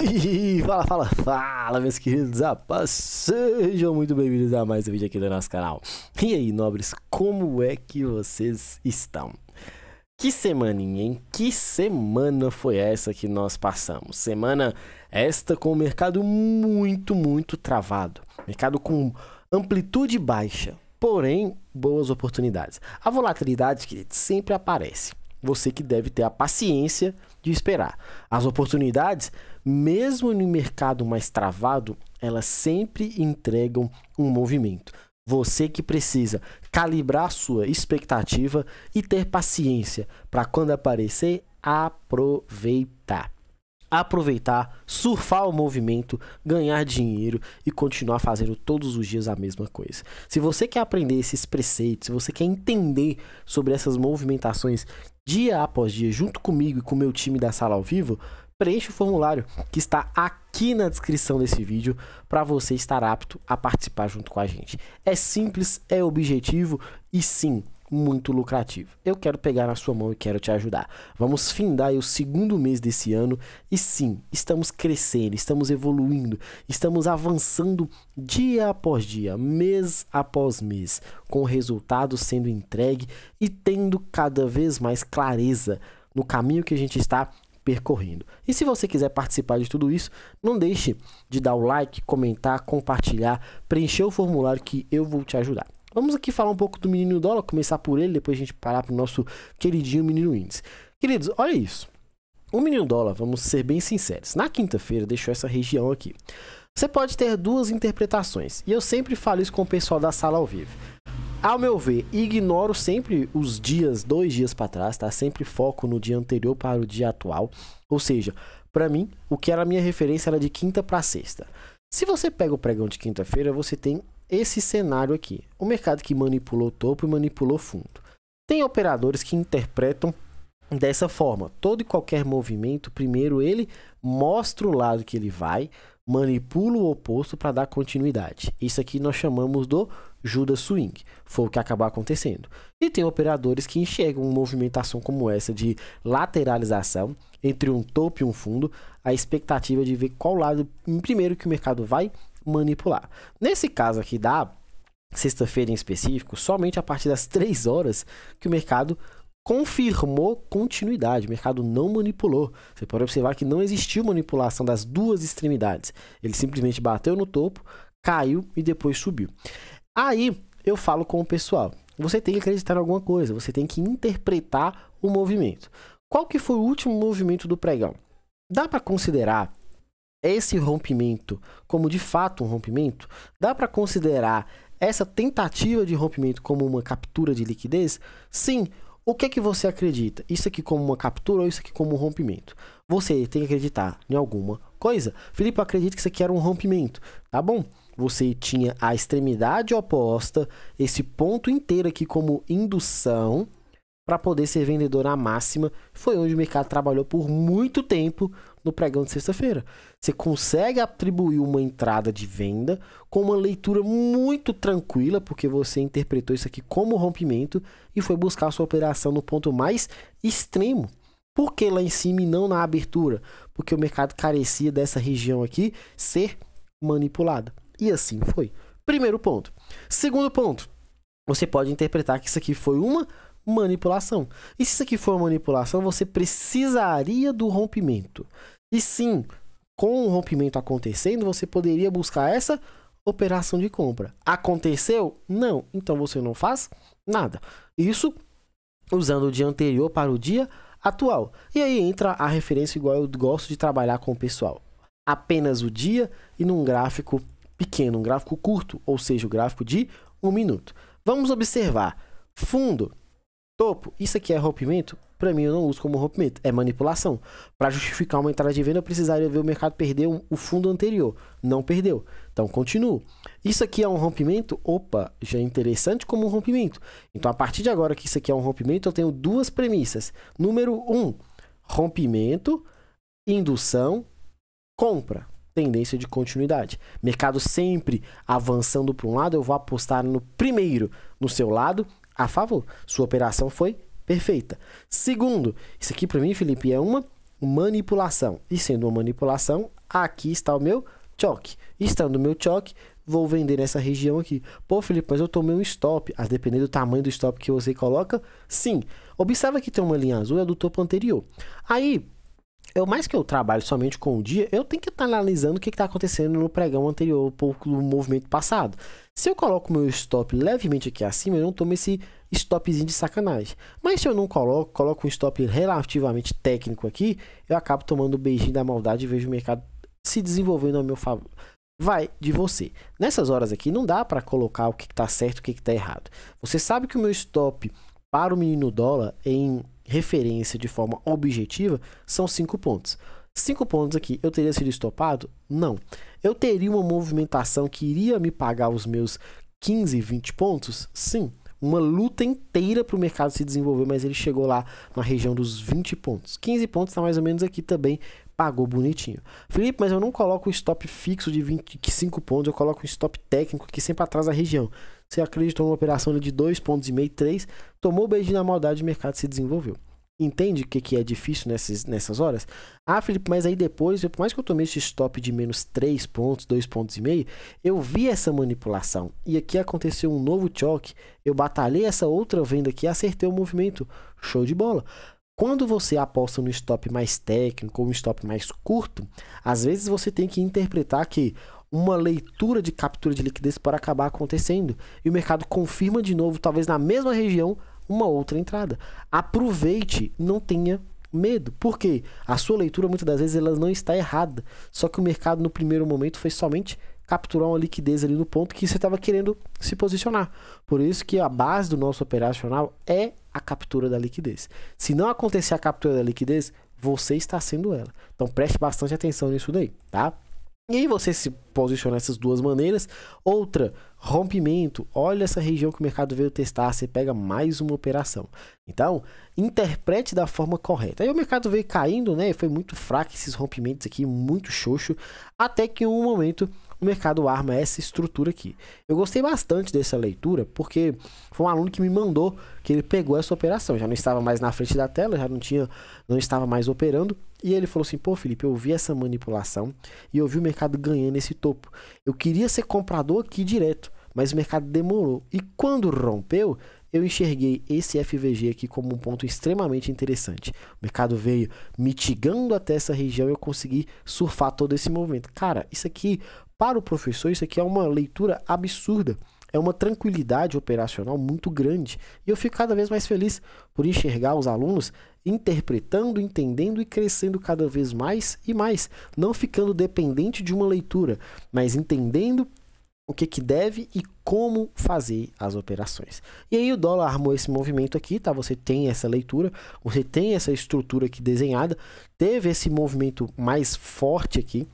E fala, meus queridos rapazes, sejam muito bem-vindos a mais um vídeo aqui do nosso canal. E aí, nobres, como é que vocês estão? Que semaninha, hein? Que semana foi essa que nós passamos? Semana esta com o mercado muito travado. Mercado com amplitude baixa, porém boas oportunidades. A volatilidade, queridos, sempre aparece. Você que deve ter a paciência de esperar. As oportunidades, mesmo no mercado mais travado, elas sempre entregam um movimento. Você que precisa calibrar a sua expectativa e ter paciência para quando aparecer, aproveitar. Aproveitar, surfar o movimento, ganhar dinheiro e continuar fazendo todos os dias a mesma coisa. Se você quer aprender esses preceitos, se você quer entender sobre essas movimentações dia após dia, junto comigo e com o meu time da sala ao vivo, preencha o formulário que está aqui na descrição desse vídeo para você estar apto a participar junto com a gente. É simples, é objetivo e sim, muito lucrativo. Eu quero pegar na sua mão e quero te ajudar. Vamos findar o segundo mês desse ano e sim, estamos crescendo, estamos evoluindo, estamos avançando dia após dia, mês após mês, com o resultado sendo entregue e tendo cada vez mais clareza no caminho que a gente está percorrendo. E se você quiser participar de tudo isso, não deixe de dar o like, comentar, compartilhar, preencher o formulário que eu vou te ajudar. Vamos aqui falar um pouco do menino dólar, começar por ele, depois a gente parar para o nosso queridinho menino índice. Queridos, olha isso. O menino dólar, vamos ser bem sinceros, na quinta-feira deixou essa região aqui. Você pode ter duas interpretações, e eu sempre falo isso com o pessoal da sala ao vivo. Ao meu ver, ignoro sempre os dias, 2 dias para trás, tá? Sempre foco no dia anterior para o dia atual. Ou seja, para mim, o que era a minha referência era de quinta para sexta. Se você pega o pregão de quinta-feira, você tem esse cenário aqui. O mercado que manipulou topo e manipulou fundo. Tem operadores que interpretam dessa forma. Todo e qualquer movimento, primeiro ele mostra o lado que ele vai, manipula o oposto para dar continuidade. Isso aqui nós chamamos do Judas Swing. Foi o que acabou acontecendo. E tem operadores que enxergam uma movimentação como essa de lateralização entre um topo e um fundo, a expectativa de ver qual lado primeiro que o mercado vai manipular. Nesse caso aqui da sexta-feira em específico, somente a partir das 3 horas que o mercado confirmou continuidade, o mercado não manipulou. Você pode observar que não existiu manipulação das duas extremidades. Ele simplesmente bateu no topo, caiu e depois subiu. Aí eu falo com o pessoal, você tem que acreditar em alguma coisa, você tem que interpretar o movimento. Qual que foi o último movimento do pregão? Dá para considerar esse rompimento como de fato um rompimento? Dá para considerar essa tentativa de rompimento como uma captura de liquidez? Sim. O que é que você acredita? Isso aqui como uma captura ou isso aqui como um rompimento? Você tem que acreditar em alguma coisa. Felipe, eu acredito que isso aqui era um rompimento. Tá bom? Você tinha a extremidade oposta, esse ponto inteiro aqui como indução para poder ser vendedor à máxima. Foi onde o mercado trabalhou por muito tempo no pregão de sexta-feira. Você consegue atribuir uma entrada de venda com uma leitura muito tranquila, porque você interpretou isso aqui como rompimento e foi buscar a sua operação no ponto mais extremo. Por que lá em cima e não na abertura? Porque o mercado carecia dessa região aqui ser manipulada. E assim foi. Primeiro ponto. Segundo ponto, você pode interpretar que isso aqui foi uma manipulação. E se isso aqui for uma manipulação, você precisaria do rompimento. E sim, com o rompimento acontecendo, você poderia buscar essa operação de compra. Aconteceu? Não. Então você não faz nada. Isso usando o dia anterior para o dia atual. E aí entra a referência igual eu gosto de trabalhar com o pessoal. Apenas o dia e num gráfico pequeno, um gráfico curto, ou seja, o gráfico de 1 minuto. Vamos observar. Fundo, topo, isso aqui é rompimento? Para mim eu não uso como rompimento, é manipulação. Para justificar uma entrada de venda eu precisaria ver o mercado perder o fundo anterior. Não perdeu, então continuo. Isso aqui é um rompimento? Opa, já é interessante como um rompimento. Então a partir de agora que isso aqui é um rompimento, eu tenho duas premissas. Número 1, rompimento, indução, compra. Tendência de continuidade. Mercado sempre avançando para um lado, eu vou apostar no primeiro, no seu lado, a favor. Sua operação foi perfeita. Segundo, isso aqui para mim, Felipe, é uma manipulação. E sendo uma manipulação, aqui está o meu choque. Estando o meu choque, vou vender nessa região aqui. Pô, Felipe, mas eu tomei um stop. A depender do tamanho do stop que você coloca, sim. Observa que tem uma linha azul, é do topo anterior. Aí, mais que eu trabalho somente com o dia, eu tenho que estar analisando o que está acontecendo no pregão anterior, um pouco do movimento passado. Se eu coloco o meu stop levemente aqui acima, eu não tomo esse stopzinho de sacanagem. Mas se eu não coloco um stop relativamente técnico aqui, eu acabo tomando o beijinho da maldade e vejo o mercado se desenvolvendo ao meu favor. Vai de você. Nessas horas aqui, não dá para colocar o que está certo e o que está errado. Você sabe que o meu stop para o menino dólar em referência de forma objetiva são 5 pontos. 5 pontos aqui, eu teria sido estopado? Não. Eu teria uma movimentação que iria me pagar os meus 15, 20 pontos? Sim. Uma luta inteira para o mercado se desenvolver, mas ele chegou lá na região dos 20 pontos. 15 pontos está mais ou menos aqui também, pagou bonitinho. Felipe, mas eu não coloco um stop fixo de 25 pontos, eu coloco um stop técnico que sempre atrás da região. Você acreditou numa operação de 2,5 pontos, 3, tomou o beijinho na maldade e o mercado se desenvolveu. Entende o que é difícil nessas horas? Ah, Felipe, mas aí depois, por mais que eu tomei esse stop de menos 3 pontos, 2,5 pontos, eu vi essa manipulação. E aqui aconteceu um novo choque, eu batalhei essa outra venda aqui e acertei o movimento. Show de bola! Quando você aposta no stop mais técnico ou um stop mais curto, às vezes você tem que interpretar que uma leitura de captura de liquidez pode acabar acontecendo e o mercado confirma de novo, talvez na mesma região, uma outra entrada. Aproveite, não tenha medo, porque a sua leitura muitas das vezes ela não está errada, só que o mercado no primeiro momento foi somente capturar uma liquidez ali no ponto que você estava querendo se posicionar. Por isso que a base do nosso operacional é a captura da liquidez. Se não acontecer a captura da liquidez, você está sendo ela. Então preste bastante atenção nisso daí, tá? E aí você se posiciona dessas duas maneiras. Outra, rompimento. Olha essa região que o mercado veio testar, você pega mais uma operação. Então, interprete da forma correta. Aí o mercado veio caindo, né? Foi muito fraco esses rompimentos aqui, muito xoxo, até que em um momento o mercado arma essa estrutura aqui. Eu gostei bastante dessa leitura, porque foi um aluno que me mandou que ele pegou essa operação. Já não estava mais na frente da tela, já não estava mais operando. E ele falou assim, pô, Felipe, eu vi essa manipulação e eu vi o mercado ganhando esse topo. Eu queria ser comprador aqui direto, mas o mercado demorou. E quando rompeu, eu enxerguei esse FVG aqui como um ponto extremamente interessante. O mercado veio mitigando até essa região e eu consegui surfar todo esse movimento. Cara, isso aqui, para o professor, isso aqui é uma leitura absurda. É uma tranquilidade operacional muito grande. E eu fico cada vez mais feliz por enxergar os alunos interpretando, entendendo e crescendo cada vez mais e mais. Não ficando dependente de uma leitura, mas entendendo o que deve e como fazer as operações. E aí o dólar armou esse movimento aqui, tá? Você tem essa leitura, você tem essa estrutura aqui desenhada, teve esse movimento mais forte aqui.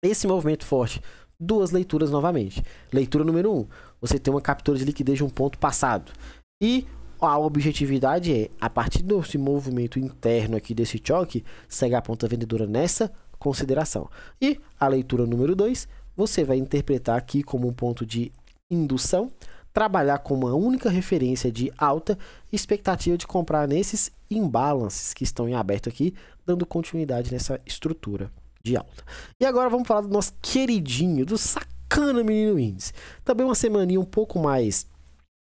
Esse movimento forte, duas leituras novamente. Leitura número 1, você tem uma captura de liquidez de um ponto passado. E a objetividade é, a partir desse movimento interno aqui desse choque, segue a ponta vendedora nessa consideração. E a leitura número 2, você vai interpretar aqui como um ponto de indução, trabalhar com uma única referência de alta, expectativa de comprar nesses imbalances que estão em aberto aqui, dando continuidade nessa estrutura de alta. E agora vamos falar do nosso queridinho, do sacana menino índice. Também uma semaninha um pouco mais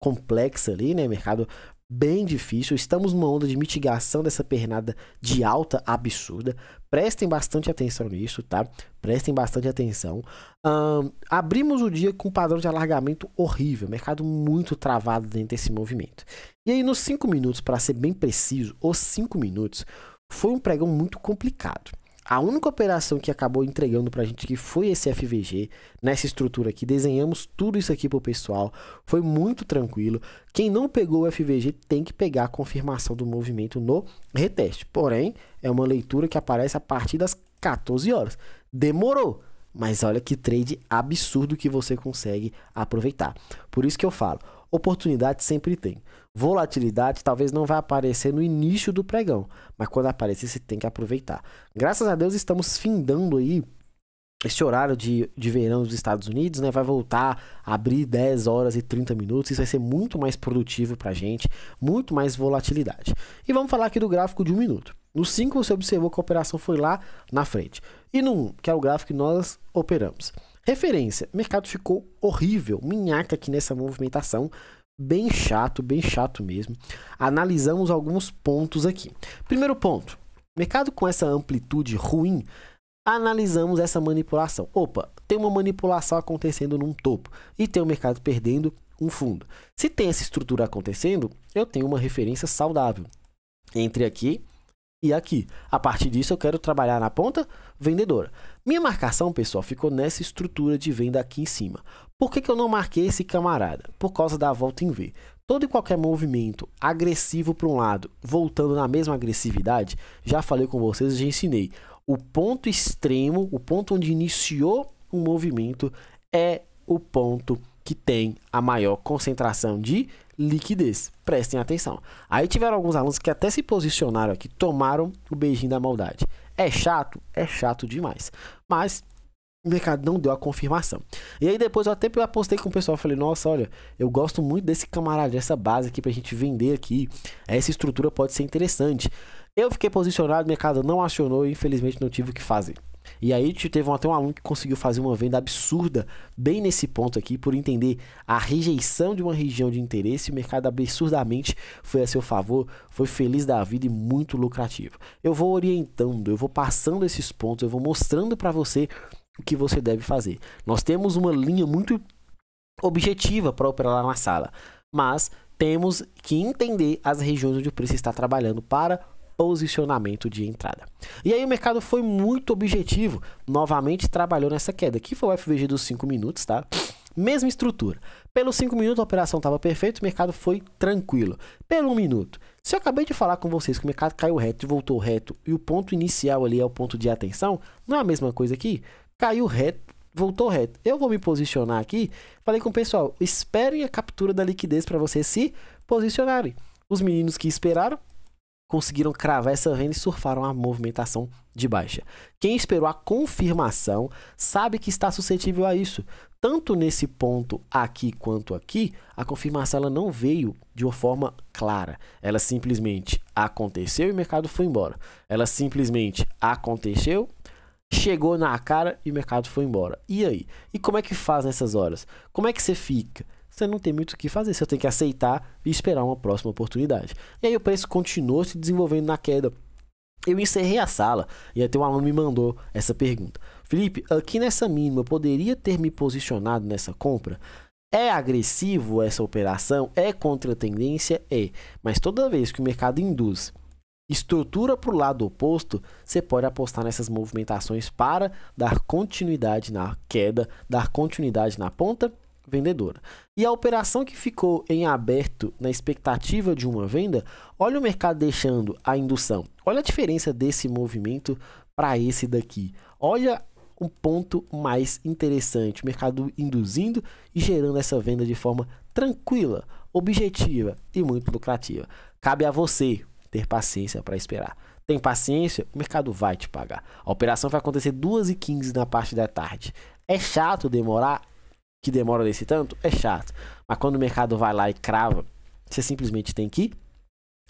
complexa ali, né? Mercado bem difícil. Estamos numa onda de mitigação dessa pernada de alta absurda. Prestem bastante atenção nisso, tá? Prestem bastante atenção. Abrimos o dia com um padrão de alargamento horrível. Mercado muito travado dentro desse movimento. E aí nos 5 minutos, para ser bem preciso, os 5 minutos, foi um pregão muito complicado. A única operação que acabou entregando pra gente que foi esse FVG, nessa estrutura aqui, desenhamos tudo isso aqui pro pessoal, foi muito tranquilo. Quem não pegou o FVG tem que pegar a confirmação do movimento no reteste. Porém, é uma leitura que aparece a partir das 14 horas. Demorou, mas olha que trade absurdo que você consegue aproveitar. Por isso que eu falo, oportunidade sempre tem. Volatilidade talvez não vai aparecer no início do pregão, mas quando aparecer você tem que aproveitar. Graças a Deus estamos findando aí esse horário de verão dos Estados Unidos, né, vai voltar a abrir 10 horas e 30 minutos. Isso vai ser muito mais produtivo para a gente, muito mais volatilidade. E vamos falar aqui do gráfico de 1 minuto. No 5 você observou que a operação foi lá na frente. E no 1, que é o gráfico que nós operamos. Referência, o mercado ficou horrível, minhaca aqui nessa movimentação, bem chato mesmo. Analisamos alguns pontos aqui. Primeiro ponto, mercado com essa amplitude ruim, analisamos essa manipulação. Opa, tem uma manipulação acontecendo num topo e tem o mercado perdendo um fundo. Se tem essa estrutura acontecendo, eu tenho uma referência saudável entre aqui e aqui. A partir disso, eu quero trabalhar na ponta vendedora. Minha marcação, pessoal, ficou nessa estrutura de venda aqui em cima. Por que eu não marquei esse camarada? Por causa da volta em V. Todo e qualquer movimento agressivo para um lado, voltando na mesma agressividade, já falei com vocês, já ensinei. O ponto extremo, o ponto onde iniciou o movimento, é o ponto que tem a maior concentração de liquidez. Prestem atenção. Aí tiveram alguns alunos que até se posicionaram aqui, tomaram o beijinho da maldade. É chato? É chato demais. Mas o mercado não deu a confirmação. E aí depois eu até apostei com o pessoal, falei, nossa, olha, eu gosto muito desse camarada, dessa base aqui pra gente vender aqui. Essa estrutura pode ser interessante. Eu fiquei posicionado, o mercado não acionou e infelizmente não tive o que fazer. E aí teve até um aluno que conseguiu fazer uma venda absurda bem nesse ponto aqui, por entender a rejeição de uma região de interesse. O mercado absurdamente foi a seu favor, foi feliz da vida e muito lucrativo. Eu vou orientando, eu vou passando esses pontos, eu vou mostrando para você o que você deve fazer. Nós temos uma linha muito objetiva para operar lá na sala, mas temos que entender as regiões onde o preço está trabalhando para posicionamento de entrada. E aí o mercado foi muito objetivo, novamente trabalhou nessa queda. Aqui foi o FVG dos 5 minutos, tá? Mesma estrutura. Pelos 5 minutos a operação estava perfeita, o mercado foi tranquilo. Pelo 1 minuto, se eu acabei de falar com vocês que o mercado caiu reto e voltou reto, e o ponto inicial ali é o ponto de atenção, não é a mesma coisa aqui? Caiu reto, voltou reto. Eu vou me posicionar aqui, falei com o pessoal, esperem a captura da liquidez para vocês se posicionarem. Os meninos que esperaram conseguiram cravar essa venda e surfaram a movimentação de baixa. Quem esperou a confirmação sabe que está suscetível a isso. Tanto nesse ponto aqui quanto aqui, a confirmação ela não veio de uma forma clara. Ela simplesmente aconteceu e o mercado foi embora. Ela simplesmente aconteceu, chegou na cara e o mercado foi embora. E aí? E como é que faz nessas horas? Como é que você fica? Você não tem muito o que fazer, você tem que aceitar e esperar uma próxima oportunidade. E aí o preço continuou se desenvolvendo na queda. Eu encerrei a sala e até um aluno me mandou essa pergunta. Felipe, aqui nessa mínima, eu poderia ter me posicionado nessa compra? É agressivo essa operação? É contra a tendência? É. Mas toda vez que o mercado induz estrutura para o lado oposto, você pode apostar nessas movimentações para dar continuidade na queda, dar continuidade na ponta vendedora. E a operação que ficou em aberto na expectativa de uma venda, olha o mercado deixando a indução. Olha a diferença desse movimento para esse daqui. Olha um ponto mais interessante, o mercado induzindo e gerando essa venda de forma tranquila, objetiva e muito lucrativa. Cabe a você ter paciência para esperar. Tem paciência? O mercado vai te pagar. A operação vai acontecer 2h15 na parte da tarde. É chato demorar? Que demora desse tanto? É chato. Mas quando o mercado vai lá e crava, você simplesmente tem que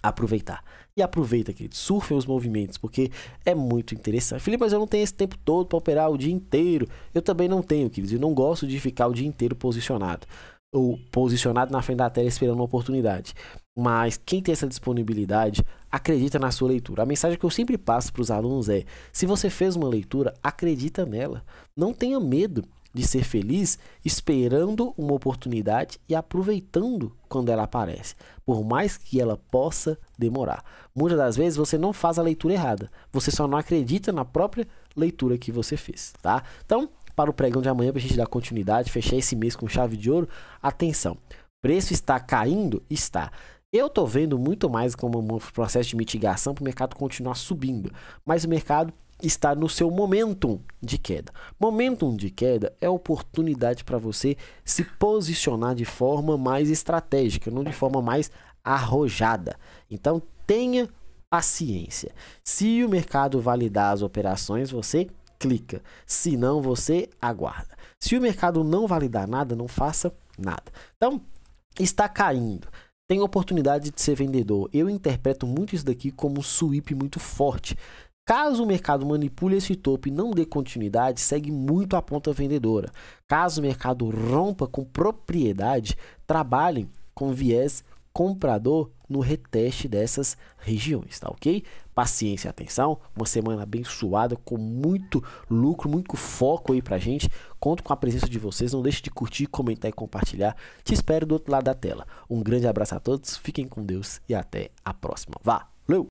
aproveitar. E aproveita, querido. Surfem os movimentos, porque é muito interessante. Felipe, mas eu não tenho esse tempo todo para operar o dia inteiro. Eu também não tenho, querido. Eu não gosto de ficar o dia inteiro posicionado. Ou posicionado na frente da tela esperando uma oportunidade. Mas quem tem essa disponibilidade, acredita na sua leitura. A mensagem que eu sempre passo para os alunos é: se você fez uma leitura, acredita nela. Não tenha medo de ser feliz esperando uma oportunidade e aproveitando quando ela aparece, por mais que ela possa demorar. Muitas das vezes você não faz a leitura errada, você só não acredita na própria leitura que você fez, tá? Então, para o pregão de amanhã, para a gente dar continuidade, fechar esse mês com chave de ouro, atenção, preço está caindo? Está. Eu estou vendo muito mais como um processo de mitigação para o mercado continuar subindo, mas o mercado está no seu momentum de queda. Momentum de queda é oportunidade para você se posicionar de forma mais estratégica, não de forma mais arrojada. Então tenha paciência. Se o mercado validar as operações, você clica. Se não, você aguarda. Se o mercado não validar nada, não faça nada. Então, está caindo. Tem oportunidade de ser vendedor. Eu interpreto muito isso daqui como um sweep muito forte. Caso o mercado manipule esse topo e não dê continuidade, segue muito a ponta vendedora. Caso o mercado rompa com propriedade, trabalhem com viés comprador no reteste dessas regiões, tá ok? Paciência e atenção, uma semana abençoada, com muito lucro, muito foco aí pra gente. Conto com a presença de vocês, não deixe de curtir, comentar e compartilhar. Te espero do outro lado da tela. Um grande abraço a todos, fiquem com Deus e até a próxima. Valeu!